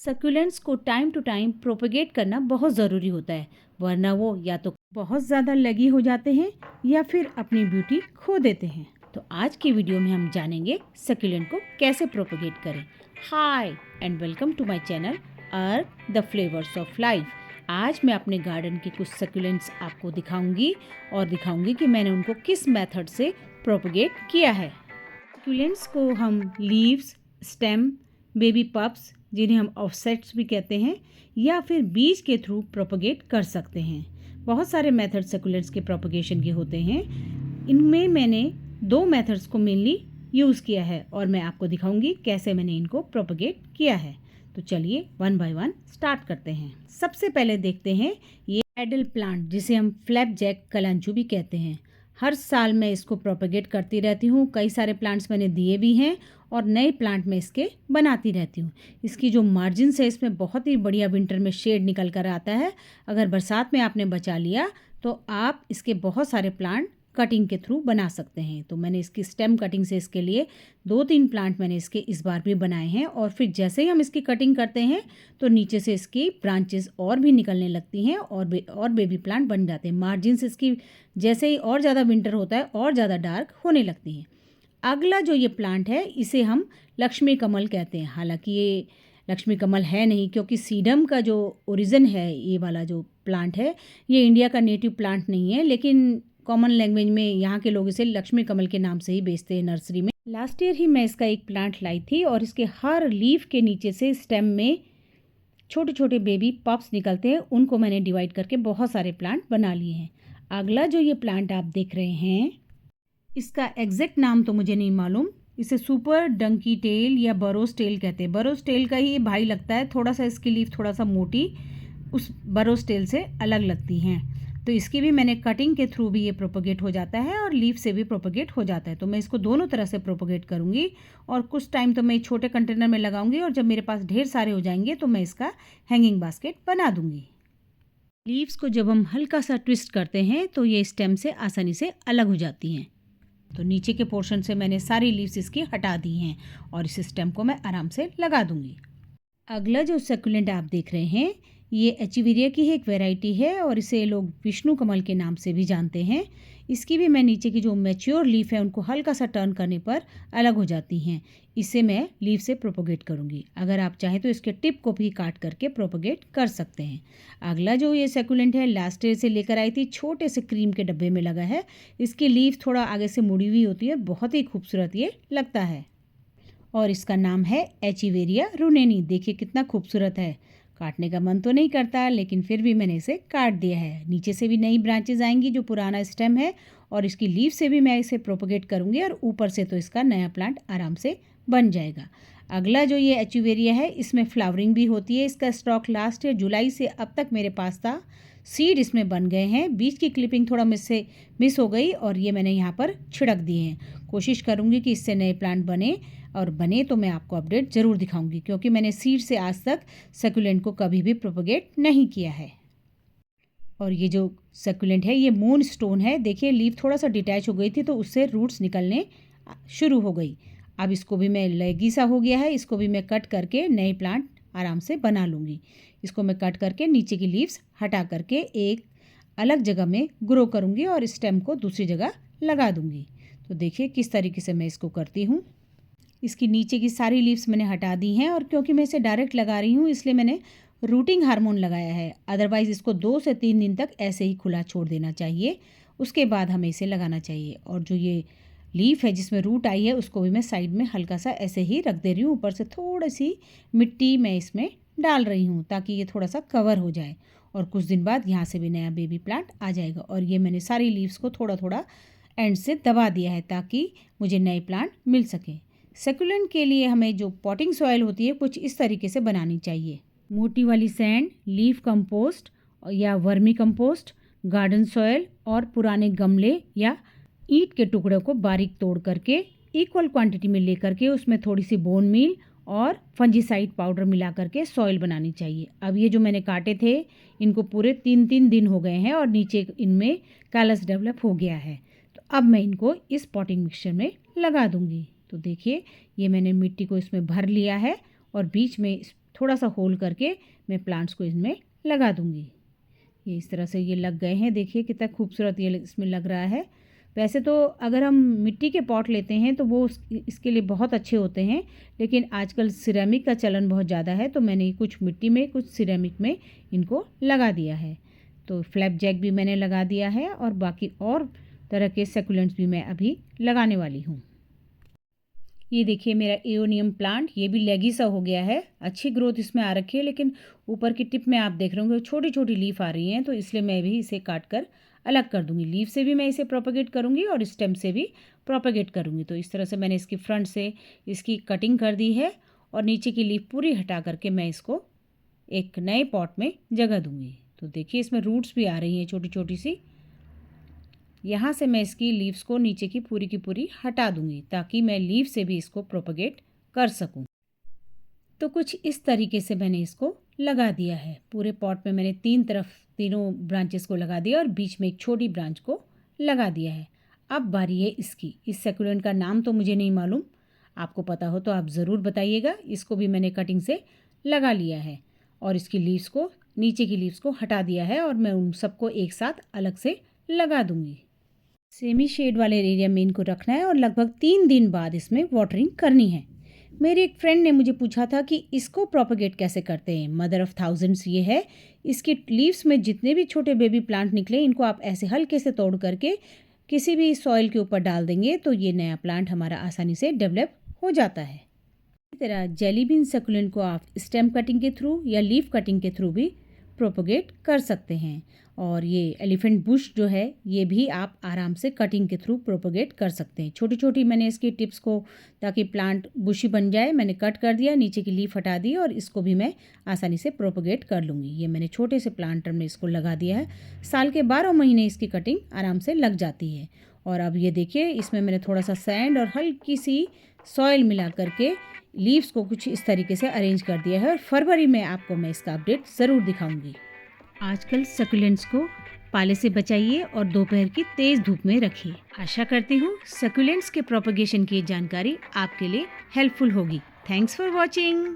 Succulents को time to time propagate करना बहुत ज़रूरी होता है, वरना वो या तो बहुत ज़्यादा लगी हो जाते हैं या फिर अपनी ब्यूटी खो देते हैं। तो आज की वीडियो में हम जानेंगे सक्यूलेंट को कैसे प्रोपेगेट करें। Hi and welcome to my channel earth the flavours of life. आज मैं अपने गार्डन के कुछ सक्यूलेंट्स आपको दिखाऊंगी और दिखाऊंगी कि मैंने उनको किस मेथड से प्रोपेगेट किया है। सक्यूलेंट्स को हम लीव्स, स्टेम, बेबी पप्स जिन्हें हम ऑफसेट्स भी कहते हैं या फिर बीज के थ्रू प्रोपगेट कर सकते हैं। बहुत सारे मेथड सक्यूलेंट्स के प्रोपगेशन के होते हैं। इनमें मैंने दो मेथड्स को मेनली यूज़ किया है और मैं आपको दिखाऊंगी कैसे मैंने इनको प्रोपगेट किया है। तो चलिए वन बाय वन स्टार्ट करते हैं। सबसे पहले देखते हैं ये एडल प्लांट जिसे हम फ्लैपजैक कलांचू भी कहते हैं। हर साल मैं इसको प्रोपेगेट करती रहती हूँ। कई सारे प्लांट्स मैंने दिए भी हैं और नए प्लांट में इसके बनाती रहती हूँ। इसकी जो मार्जिन्स है इसमें बहुत ही बढ़िया विंटर में शेड निकल कर आता है। अगर बरसात में आपने बचा लिया तो आप इसके बहुत सारे प्लांट कटिंग के थ्रू बना सकते हैं। तो मैंने इसकी स्टेम कटिंग से इसके लिए 2-3 प्लांट मैंने इसके इस बार भी बनाए हैं और फिर जैसे ही हम इसकी कटिंग करते हैं तो नीचे से इसकी ब्रांचेस और भी निकलने लगती हैं और बेबी प्लांट बन जाते हैं। मार्जिन्स इसकी जैसे ही और ज़्यादा विंटर होता है और ज़्यादा डार्क होने लगती हैं। अगला जो ये प्लांट है इसे हम लक्ष्मी कमल कहते हैं। हालांकि ये लक्ष्मी कमल है नहीं, क्योंकि सीडम का जो ओरिजिन है ये वाला जो प्लांट है ये इंडिया का नेटिव प्लांट नहीं है, लेकिन कॉमन लैंग्वेज में यहाँ के लोग इसे लक्ष्मी कमल के नाम से ही बेचते हैं नर्सरी में। लास्ट ईयर ही मैं इसका एक प्लांट लाई थी और इसके हर लीफ के नीचे से स्टेम में छोटे छोटे बेबी पप्स निकलते हैं। उनको मैंने डिवाइड करके बहुत सारे प्लांट बना लिए हैं। अगला जो ये प्लांट आप देख रहे हैं इसका एग्जैक्ट नाम तो मुझे नहीं मालूम। इसे सुपर डंकी टेल या बरोस टेल कहते हैं। बरोस टेल का ही भाई लगता है। थोड़ा सा इसकी लीफ थोड़ा सा मोटी उस बरोस टेल से अलग लगती हैं। तो इसकी भी मैंने कटिंग के थ्रू भी ये प्रोपगेट हो जाता है और लीफ से भी प्रोपगेट हो जाता है। तो मैं इसको दोनों तरह से प्रोपगेट करूँगी और कुछ टाइम तो मैं छोटे कंटेनर में लगाऊंगी और जब मेरे पास ढेर सारे हो जाएंगे तो मैं इसका हैंगिंग बास्केट बना दूंगी। लीव्स को जब हम हल्का सा ट्विस्ट करते हैं तो ये स्टेम से आसानी से अलग हो जाती हैं। तो नीचे के पोर्शन से मैंने सारी लीव्स इसकी हटा दी हैं और इस स्टेम को मैं आराम से लगा दूंगी। अगला जो सक्यूलेंट आप देख रहे हैं ये एचिवेरिया की ही एक वैरायटी है और इसे लोग विष्णु कमल के नाम से भी जानते हैं। इसकी भी मैं नीचे की जो मैच्योर लीफ है उनको हल्का सा टर्न करने पर अलग हो जाती हैं। इसे मैं लीफ से प्रोपोगेट करूँगी। अगर आप चाहें तो इसके टिप को भी काट करके प्रोपोगेट कर सकते हैं। अगला जो ये सक्यूलेंट है लास्ट ईयर से लेकर आई थी, छोटे से क्रीम के डब्बे में लगा है। इसकी लीफ थोड़ा आगे से मुड़ी हुई होती है, बहुत ही खूबसूरत ये लगता है और इसका नाम है एचिवेरिया रुनेनी। देखिए कितना खूबसूरत है। काटने का मन तो नहीं करता लेकिन फिर भी मैंने इसे काट दिया है। नीचे से भी नई ब्रांचेज आएंगी जो पुराना स्टेम है और इसकी लीफ से भी मैं इसे प्रोपोगेट करूँगी और ऊपर से तो इसका नया प्लांट आराम से बन जाएगा। अगला जो ये एचिवेरिया है इसमें फ्लावरिंग भी होती है। इसका स्टॉक लास्ट ईयर जुलाई से अब तक मेरे पास था। सीड इसमें बन गए हैं। बीच की क्लिपिंग थोड़ा मुझसे मिस हो गई और ये मैंने यहाँ पर छिड़क दिए हैं। कोशिश करूँगी कि इससे नए प्लांट बने और बने तो मैं आपको अपडेट ज़रूर दिखाऊंगी, क्योंकि मैंने सीड से आज तक सक्यूलेंट को कभी भी प्रोपोगेट नहीं किया है। और ये जो सक्यूलेंट है ये मून स्टोन है। देखिए लीफ थोड़ा सा डिटैच हो गई थी तो उससे रूट्स निकलने शुरू हो गई। अब इसको भी मैं लेगी सा हो गया है, इसको भी मैं कट करके नए प्लांट आराम से बना लूँगी। इसको मैं कट करके नीचे की लीव्स हटा करके एक अलग जगह में ग्रो करूँगी और स्टेम को दूसरी जगह लगा दूँगी। तो देखिए किस तरीके से मैं इसको करती हूँ। इसकी नीचे की सारी लीव्स मैंने हटा दी हैं और क्योंकि मैं इसे डायरेक्ट लगा रही हूँ इसलिए मैंने रूटिंग हार्मोन लगाया है। अदरवाइज़ इसको 2 से 3 दिन तक ऐसे ही खुला छोड़ देना चाहिए, उसके बाद हमें इसे लगाना चाहिए। और जो ये लीफ है जिसमें रूट आई है उसको भी मैं साइड में हल्का सा ऐसे ही रख दे रही हूँ। ऊपर से थोड़ी सी मिट्टी मैं इसमें डाल रही हूँ ताकि ये थोड़ा सा कवर हो जाए और कुछ दिन बाद यहाँ से भी नया बेबी प्लांट आ जाएगा। और ये मैंने सारी लीव्स को थोड़ा थोड़ा एंड से दबा दिया है ताकि मुझे नए प्लांट मिल सके। सक्यूलेंट के लिए हमें जो पॉटिंग सॉइल होती है कुछ इस तरीके से बनानी चाहिए। मोटी वाली सैंड, लीफ कंपोस्ट या वर्मी कंपोस्ट, गार्डन सॉइल और पुराने गमले या ईंट के टुकड़ों को बारीक तोड़ करके इक्वल क्वांटिटी में लेकर के उसमें थोड़ी सी बोन मील और फंजीसाइड पाउडर मिला करके सॉइल बनानी चाहिए। अब ये जो मैंने काटे थे इनको पूरे 3-3 दिन हो गए हैं और नीचे इनमें कैलस डेवलप हो गया है। तो अब मैं इनको इस पॉटिंग मिक्सचर में लगा दूंगी। तो देखिए ये मैंने मिट्टी को इसमें भर लिया है और बीच में थोड़ा सा होल करके मैं प्लांट्स को इसमें लगा दूँगी। ये इस तरह से ये लग गए हैं, देखिए कितना खूबसूरत ये इसमें लग रहा है। वैसे तो अगर हम मिट्टी के पॉट लेते हैं तो वो इसके लिए बहुत अच्छे होते हैं, लेकिन आजकल सिरेमिक का चलन बहुत ज़्यादा है, तो मैंने कुछ मिट्टी में कुछ सिरेमिक में इनको लगा दिया है। तो फ्लैप जैक भी मैंने लगा दिया है और बाकी और तरह के सकुलेंट्स भी मैं अभी लगाने वाली हूँ। ये देखिए मेरा एओनियम प्लांट, ये भी लेगी सा हो गया है, अच्छी ग्रोथ इसमें आ रखी है, लेकिन ऊपर की टिप में आप देख रहे होंगे छोटी छोटी लीफ आ रही हैं, तो इसलिए मैं भी इसे काट कर अलग कर दूंगी। लीफ से भी मैं इसे प्रोपेगेट करूंगी और स्टेम से भी प्रोपेगेट करूंगी। तो इस तरह से मैंने इसकी फ्रंट से इसकी कटिंग कर दी है और नीचे की लीफ पूरी हटा करके मैं इसको एक नए पॉट में जगह दूंगी। तो देखिए इसमें रूट्स भी आ रही हैं छोटी छोटी सी। यहाँ से मैं इसकी लीव्स को नीचे की पूरी हटा दूंगी ताकि मैं लीव से भी इसको प्रोपेगेट कर सकूं। तो कुछ इस तरीके से मैंने इसको लगा दिया है। पूरे पॉट में मैंने तीनों ब्रांचेस को लगा दिया और बीच में एक छोटी ब्रांच को लगा दिया है। अब बारी है इसकी। इस सकुलेंट का नाम तो मुझे नहीं मालूम, आपको पता हो तो आप ज़रूर बताइएगा। इसको भी मैंने कटिंग से लगा लिया है और इसकी लीव्स को, नीचे की लीव्स को हटा दिया है और मैं उन सबको एक साथ अलग से लगा दूंगी। सेमी शेड वाले एरिया में इनको रखना है और लगभग 3 दिन बाद इसमें वाटरिंग करनी है। मेरी एक फ्रेंड ने मुझे पूछा था कि इसको प्रोपेगेट कैसे करते हैं। मदर ऑफ थाउजेंड्स ये है। इसके लीव्स में जितने भी छोटे बेबी प्लांट निकले, इनको आप ऐसे हल्के से तोड़ करके किसी भी सॉइल के ऊपर डाल देंगे तो ये नया प्लांट हमारा आसानी से डेवलप हो जाता है। इसी तरह जेली बीन सकुलेंट को आप स्टेम कटिंग के थ्रू या लीफ कटिंग के थ्रू भी प्रोपेगेट कर सकते हैं। और ये एलिफेंट बुश जो है, ये भी आप आराम से कटिंग के थ्रू प्रोपेगेट कर सकते हैं। छोटी छोटी मैंने इसकी टिप्स को, ताकि प्लांट बुशी बन जाए, मैंने कट कर दिया, नीचे की लीफ हटा दी और इसको भी मैं आसानी से प्रोपेगेट कर लूँगी। ये मैंने छोटे से प्लांटर में इसको लगा दिया है। साल के 12 महीने इसकी कटिंग आराम से लग जाती है। और अब ये देखिए इसमें मैंने थोड़ा सा सैंड और हल्की सी सॉइल मिला करके लीव्स को कुछ इस तरीके से अरेंज कर दिया है और फरवरी में आपको मैं इसका अपडेट ज़रूर दिखाऊंगी। आजकल सकुलेंट्स को पाले से बचाइए और दोपहर की तेज़ धूप में रखिए। आशा करती हूँ सकुलेंट्स के प्रोपेगेशन की जानकारी आपके लिए हेल्पफुल होगी। Thanks for watching.